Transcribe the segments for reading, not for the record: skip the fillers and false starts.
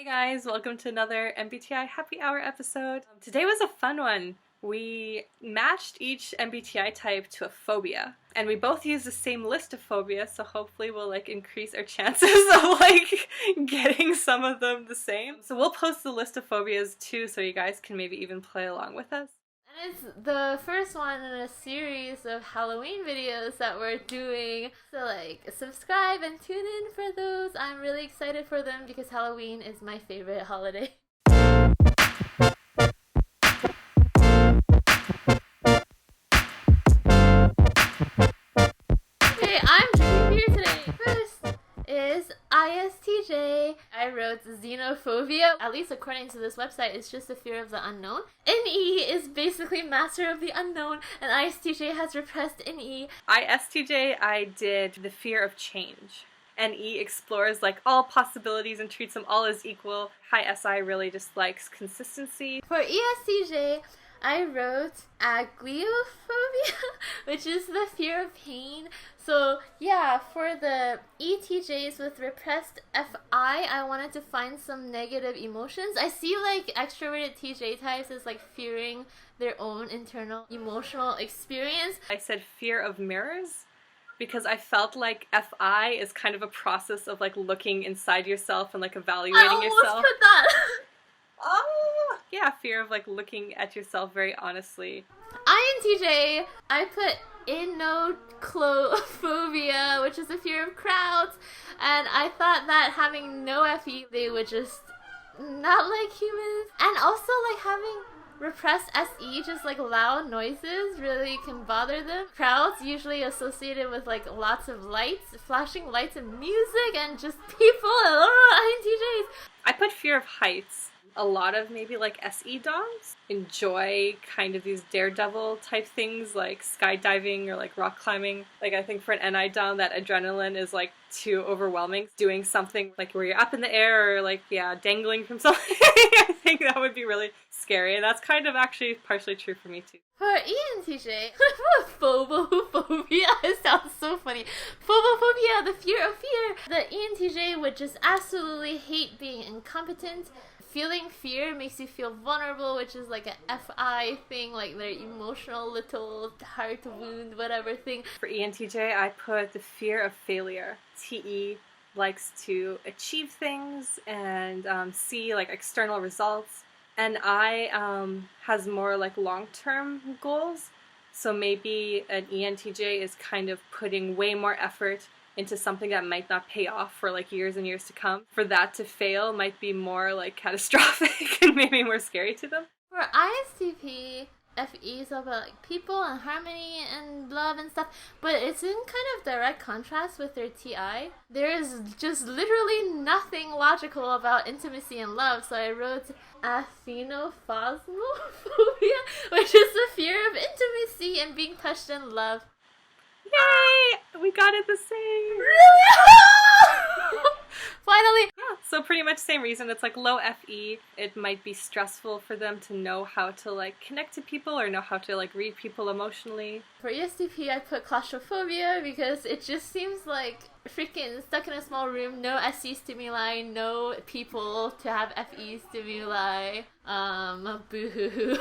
Hey guys, welcome to another MBTI Happy Hour episode. Today was a fun one. We matched each MBTI type to a phobia, and we both used the same list of phobias, so hopefully we'll increase our chances of getting some of them the same. So we'll post the list of phobias too, so you guys can maybe even play along with us. And it's the first one in a series of Halloween videos that we're doing. So subscribe and tune in for those. I'm really excited for them because Halloween is my favorite holiday. Okay, I'm drinking beer today. First is ISTJ. I wrote xenophobia. At least according to this website, it's just a fear of the unknown. NE is basically master of the unknown, and ISTJ has repressed NE. ISTJ, I did the fear of change. NE explores all possibilities and treats them all as equal. High SI really just likes consistency. For ESTJ, I wrote agliophobia, which is the fear of pain. So yeah, for the ETJs with repressed FI, I wanted to find some negative emotions. I see extroverted TJ types as fearing their own internal emotional experience. I said fear of mirrors because I felt like FI is kind of a process of looking inside yourself and evaluating yourself. I almost put that. Oh, yeah, fear of looking at yourself very honestly. INTJ, I put phobia, which is a fear of crowds, and I thought that having no FE, they would just not like humans, and also having repressed SE, just loud noises, really can bother them. Crowds usually associated with lots of lights, flashing lights and music, and just people. INTJs. I put fear of heights. A lot of maybe SE doms enjoy kind of these daredevil type things like skydiving or rock climbing. I think for an NI dom, that adrenaline is too overwhelming. Doing something where you're up in the air or dangling from something. I think that would be really scary, and that's kind of actually partially true for me too. For ENTJ, phobophobia, it sounds so funny. Phobophobia, the fear of fear. The ENTJ would just absolutely hate being incompetent. Feeling fear makes you feel vulnerable, which is an FI thing, their emotional little heart wound, whatever thing. For ENTJ, I put the fear of failure. TE likes to achieve things and see external results. And I has more long-term goals. So maybe an ENTJ is kind of putting way more effort into something that might not pay off for years and years to come. For that to fail might be more catastrophic and maybe more scary to them. For ISTP, FE is about people and harmony and love and stuff, but it's in kind of direct contrast with their TI. There is just literally nothing logical about intimacy and love, so I wrote aphenophobia, which is the fear of intimacy and being touched in love. Yay! We got it the same! Really? Finally! Yeah, so pretty much same reason. It's low FE. It might be stressful for them to know how to connect to people or know how to read people emotionally. For ESTP, I put claustrophobia because it just seems freaking stuck in a small room, no SE stimuli, no people to have FE stimuli. Boo-hoo-hoo.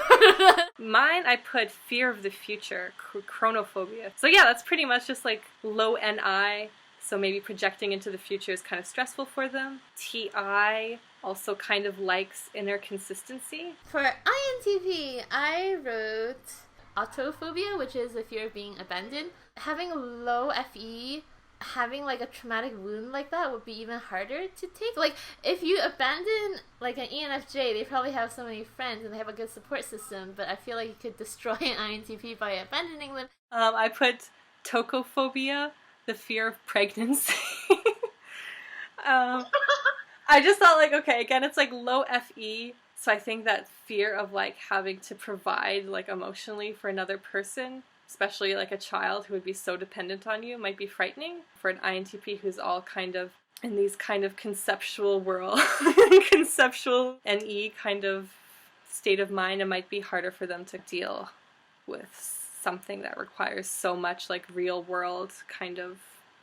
Mine, I put fear of the future, chronophobia. So yeah, that's pretty much just low NI. So maybe projecting into the future is kind of stressful for them. TI also kind of likes inner consistency. For INTP, I wrote autophobia, which is the fear of being abandoned. Having low FE, having a traumatic wound like that would be even harder to take. If you abandon an ENFJ, they probably have so many friends and they have a good support system, but I feel you could destroy an INTP by abandoning them. I put tocophobia, the fear of pregnancy. I just thought okay, again, it's low FE, so I think that fear of having to provide emotionally for another person, especially a child who would be so dependent on you, might be frightening. For an INTP who's all kind of in these kind of conceptual world, conceptual NE kind of state of mind, it might be harder for them to deal with something that requires so much real world kind of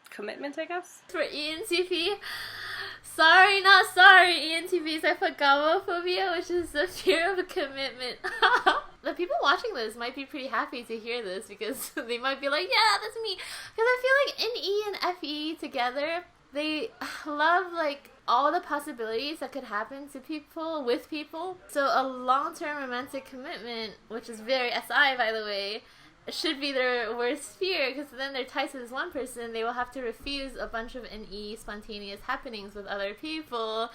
commitment, I guess. For ENTP, Sorry, not sorry, ENTPs. I put gamophobia, which is the fear of commitment. The people watching this might be pretty happy to hear this because they might be like, yeah, that's me. Because I feel like NE and FE together, they love like all the possibilities that could happen to people, with people. So a long-term romantic commitment, which is very SI by the way, should be their worst fear, because then they're tied to this one person. They will have to refuse a bunch of NE spontaneous happenings with other people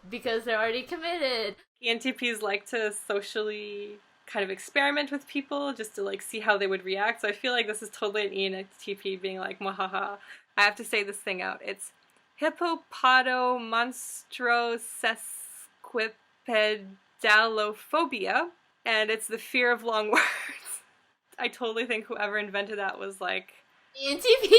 because they're already committed. ENTPs like to socially kind of experiment with people just to like see how they would react. So I feel like this is totally an ENTP being like, "Mwahaha." I have to say this thing out. It's hippopotomonstrosesquipedalophobia, and it's the fear of long words. I totally think whoever invented that was like... ENTP!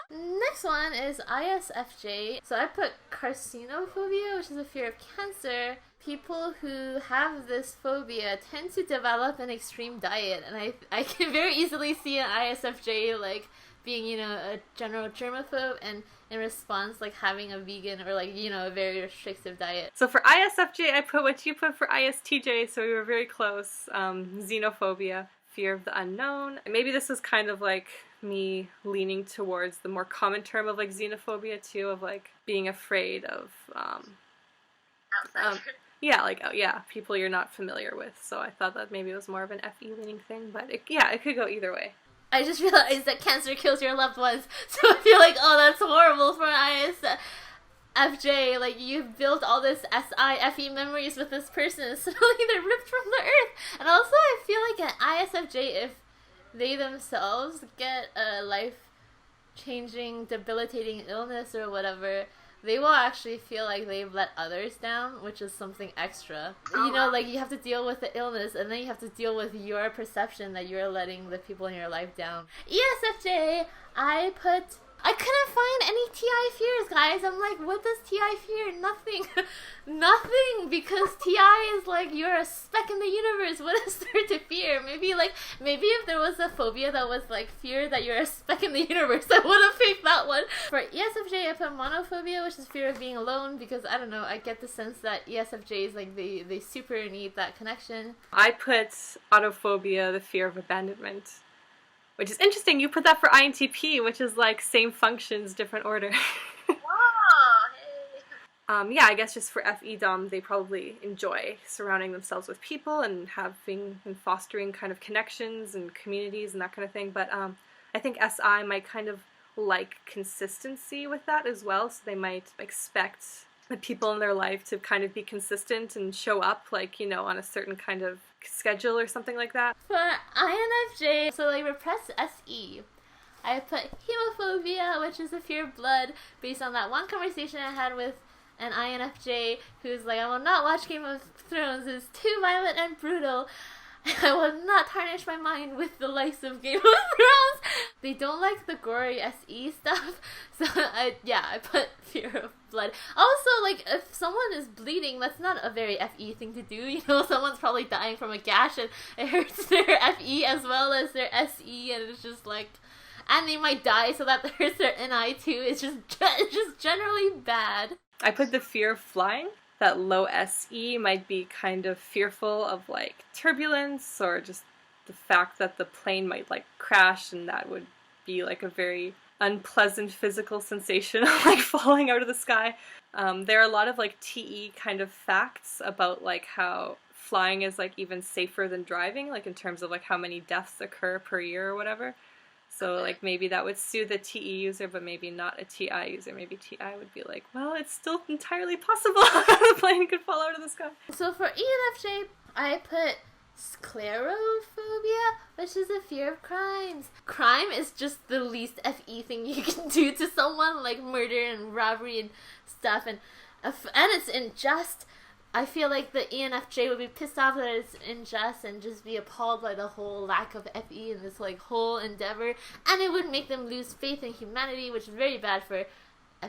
Next one is ISFJ. So I put carcinophobia, which is a fear of cancer. People who have this phobia tend to develop an extreme diet, and I can very easily see an ISFJ like being, you know, a general germaphobe, and in response like having a vegan or like, you know, a very restrictive diet. So for ISFJ, I put what you put for ISTJ, so we were very close. Xenophobia. Fear of the unknown. Maybe this is kind of like me leaning towards the more common term of like xenophobia too, of like being afraid of people you're not familiar with. So I thought that maybe it was more of an FE leaning thing, but it could go either way. I just realized that cancer kills your loved ones, so I feel like, oh, that's horrible for an ISFJ. Like, you've built all this SIFE memories with this person, and suddenly they're ripped from the earth. And also, I feel like an ISFJ, if they themselves get a life-changing, debilitating illness or whatever, they will actually feel like they've let others down, which is something extra. You know, like, you have to deal with the illness, and then you have to deal with your perception that you're letting the people in your life down. ESFJ, I couldn't find any TI fears, guys. I'm like, what does TI fear? Nothing. Nothing, because TI is like, you're a speck in the universe. What is there to fear? Maybe if there was a phobia that was like fear that you're a speck in the universe, I would have picked that one. For ESFJ, I put monophobia, which is fear of being alone, because I don't know, I get the sense that ESFJs, like, they super need that connection. I put autophobia, the fear of abandonment. Which is interesting, you put that for INTP, which is like same functions, different order. Yeah, I guess just for FE Dom, they probably enjoy surrounding themselves with people and having and fostering kind of connections and communities and that kind of thing. But I think SI might kind of like consistency with that as well, so they might expect the people in their life to kind of be consistent and show up, like, you know, on a certain kind of schedule or something like that. For INFJ, so like repressed SE, I put hemophobia, which is a fear of blood, based on that one conversation I had with an INFJ who's like, I will not watch Game of Thrones, it's too violent and brutal. I will not tarnish my mind with the likes of Game of Thrones. They don't like the gory SE stuff, so I put fear of blood. Also, like, if someone is bleeding, that's not a very FE thing to do, you know, someone's probably dying from a gash and it hurts their FE as well as their SE, and it's just like, and they might die, so that hurts their NI too. It's just generally bad. I put the fear of flying. That low SE might be kind of fearful of like turbulence, or just the fact that the plane might like crash, and that would be like a very unpleasant physical sensation of like falling out of the sky. There are a lot of like TE kind of facts about like how flying is like even safer than driving, like in terms of like how many deaths occur per year or whatever. So like maybe that would suit the TE user, but maybe not a TI user. Maybe TI would be like, well, it's still entirely possible the plane could fall out of the sky. So for ENFJ, I put sclerophobia, which is a fear of crimes. Crime is just the least FE thing you can do to someone, like murder and robbery and stuff, and it's unjust. I feel like the ENFJ would be pissed off that it's unjust and just be appalled by the whole lack of FE in this like whole endeavor, and it would make them lose faith in humanity, which is very bad for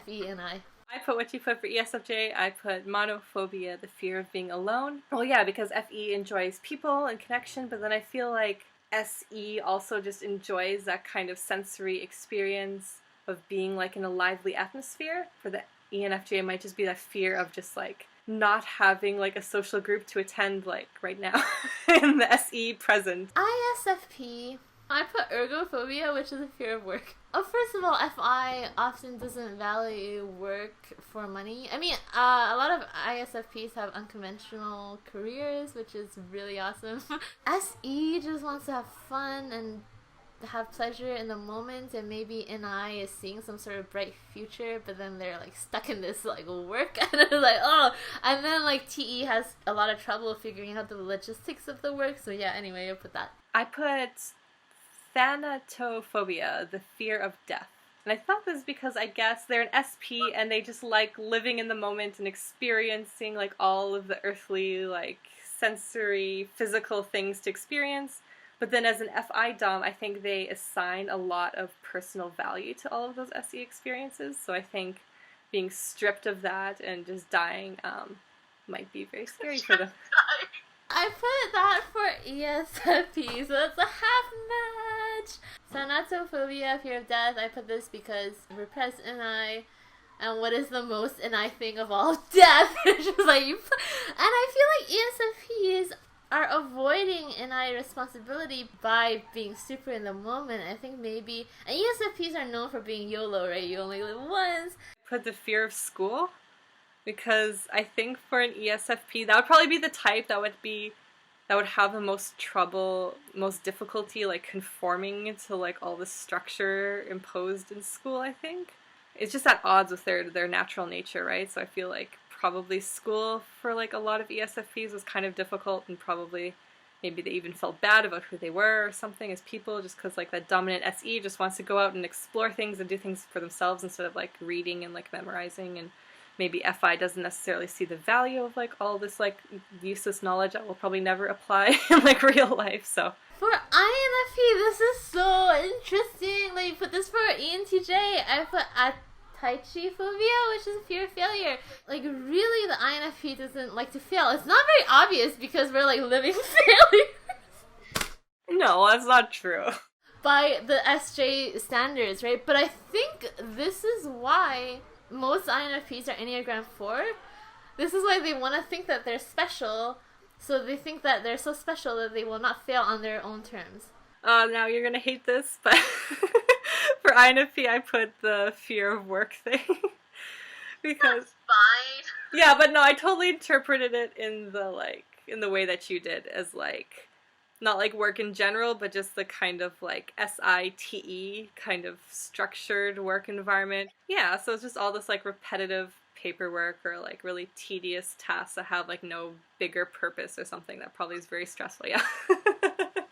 FE and I. I put what you put for ESFJ. I put monophobia, the fear of being alone. Well, yeah, because FE enjoys people and connection, but then I feel like SE also just enjoys that kind of sensory experience of being like in a lively atmosphere. For the ENFJ might just be that fear of just like not having like a social group to attend like right now in the SE present. ISFP, I put ergophobia, which is a fear of work. Oh, first of all, FI often doesn't value work for money. I mean, a lot of ISFPs have unconventional careers, which is really awesome. SE just wants to have fun and have pleasure in the moment, and maybe NI is seeing some sort of bright future, but then they're like stuck in this like work, and it's like, oh, and then like TE has a lot of trouble figuring out the logistics of the work. So yeah, anyway, I put that. I put thanatophobia, the fear of death. And I thought this because I guess they're an SP and they just like living in the moment and experiencing like all of the earthly, like sensory, physical things to experience. But then as an FI Dom, I think they assign a lot of personal value to all of those SE experiences. So I think being stripped of that and just dying might be very scary for them. I put that for ESFP, so that's a half match. Thanatophobia, fear of death. I put this because repressed NI, and what is the most NI thing of all? Death. It's just like you. And I feel like ESFPs are avoiding NI responsibility by being super in the moment. I think maybe, and ESFPs are known for being YOLO, right? You only live once. Put the fear of school, because I think for an ESFP, that would probably be the type that would have the most trouble, most difficulty, like conforming to like all the structure imposed in school. I think it's just at odds with their natural nature, right? So I feel like probably school for like a lot of ESFPs was kind of difficult, and probably maybe they even felt bad about who they were or something as people, just because like that dominant SE just wants to go out and explore things and do things for themselves instead of like reading and like memorizing. And maybe FI doesn't necessarily see the value of like all this like useless knowledge that will probably never apply in like real life. So for INFP, this is so interesting. Like, put this for ENTJ, I put Taichi phobia, which is a fear of failure. Like, really, the INFP doesn't like to fail. It's not very obvious because we're like living failures. No, that's not true. By the SJ standards, right? But I think this is why most INFPs are Enneagram 4. This is why they want to think that they're special, so they think that they're so special that they will not fail on their own terms. Now you're gonna hate this, but for INFP I put the fear of work thing. Because that's fine. Yeah, but no, I totally interpreted it in the way that you did, as like not like work in general, but just the kind of like SITE kind of structured work environment. Yeah, so it's just all this like repetitive paperwork or like really tedious tasks that have like no bigger purpose or something that probably is very stressful. Yeah.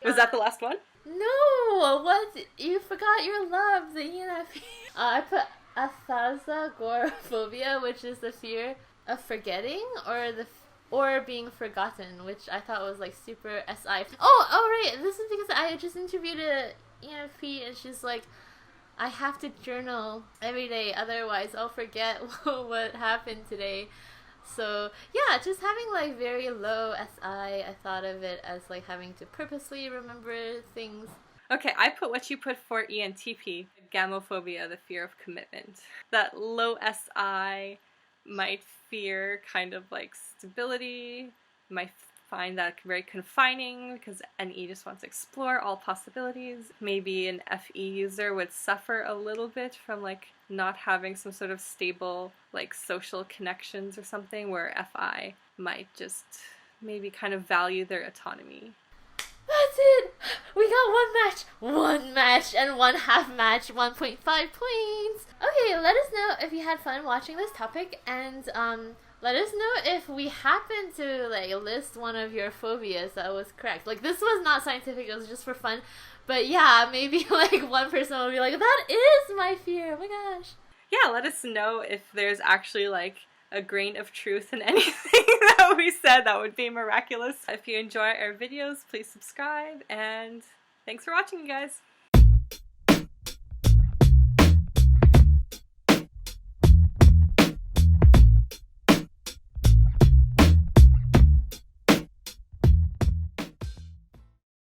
Was that the last one? No, what? You forgot your love, the ENFP. I put agoraphobia, which is the fear of forgetting or being forgotten, which I thought was like super SI. Oh right, this is because I just interviewed a ENFP and she's like, I have to journal every day, otherwise I'll forget what happened today. So yeah, just having like very low SI, I thought of it as like having to purposely remember things. Okay, I put what you put for ENTP, gamophobia, the fear of commitment. That low SI might fear kind of like stability, might find that very confining because NE just wants to explore all possibilities. Maybe an FE user would suffer a little bit from like not having some sort of stable like social connections or something, where FI might just maybe kind of value their autonomy. That's it! We got one match and one half match, 1.5 points! Okay, let us know if you had fun watching this topic, and let us know if we happen to like list one of your phobias that was correct. Like, this was not scientific, it was just for fun, but yeah, maybe like one person will be like, that is my fear, oh my gosh. Yeah, let us know if there's actually like a grain of truth in anything that we said. That would be miraculous. If you enjoy our videos, please subscribe, and thanks for watching, you guys.